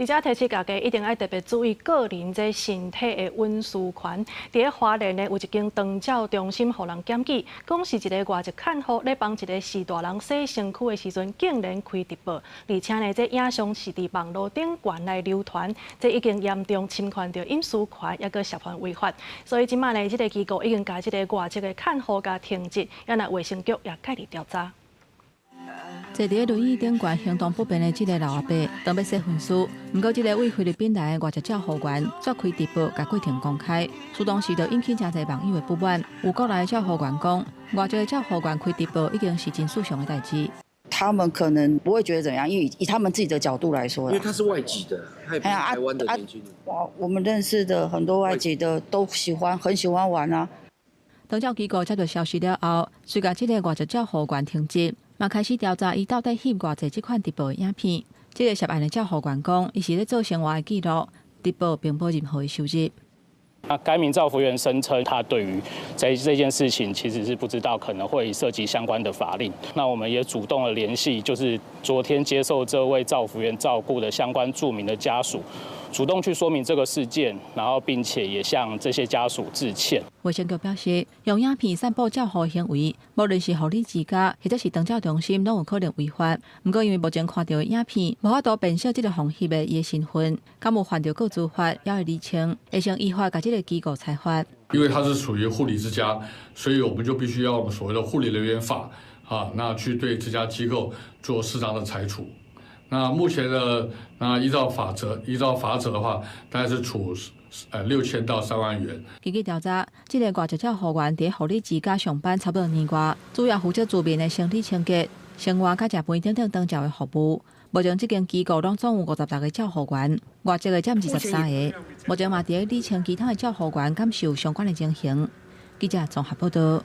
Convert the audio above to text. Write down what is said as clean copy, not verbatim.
而且提醒大家一定要特别注意个人这身体的温湿权。伫花莲呢有一间长照中心，互人检举，讲是一个外籍看护咧帮一个四大人洗身躯的时阵，竟然开直播，而且呢这影像是伫网络顶悬来流传，这已经严重侵犯到隐私权，也个涉犯违法。所以即摆呢，这个机构已经甲这个外籍的看护甲停职，也那卫生局也介入调查。 坐伫轮椅顶悬行动不便的这个老阿伯，当要洗粪丝，不过这个为菲律宾来的外籍照护员却开直播，甲过程公开，主动时就引起真侪网友的不满。有国内的照护员讲，外籍的照护员开直播已经是真正常的代志。他们可能不会觉得怎样，因为以他们自己的角度来说，因为他是外籍的，他也不是台湾的年轻人。我们认识的很多外籍的都很喜欢玩啊。长照机构接到消息了后，随甲这个外籍照护员停职。 嘛开始调查，伊到底翕偌济这款直播的影片。这个涉案的照护员讲，伊是咧做生活的记录，直播并无任何的收入。该名照服员声称，他对于这件事情其实是不知道，可能会涉及相关的法令。那我们也主动的联系，就是昨天接受这位照服员照顾的相关著名的家属。 主动去说明这个事件，然后并且也向这些家属致歉。卫生局表示，用影片散布照护行为，无论是护理之家或者是长照中心，拢有可能违法。不过，因为目前看到的影片无法度辨识这个防翕的伊的身份，敢有犯着各自法，也会厘清，会先依法甲这个机构裁罚。因为它是属于护理之家，所以我们就必须要用所谓的护理人员法那去对这家机构做适当的裁处。 那目前的依照法则的话，大概是处6000到3万元。根据调查，这个外籍照护员伫护理之家上班差不多2年外，主要负责住民的生理清洁、生活甲食饭等照的服务。目前这间机构拢总有56个照护员，外籍的占23个。目前嘛伫咧厘清其他的照护员感受相关的情形。记者综合报道。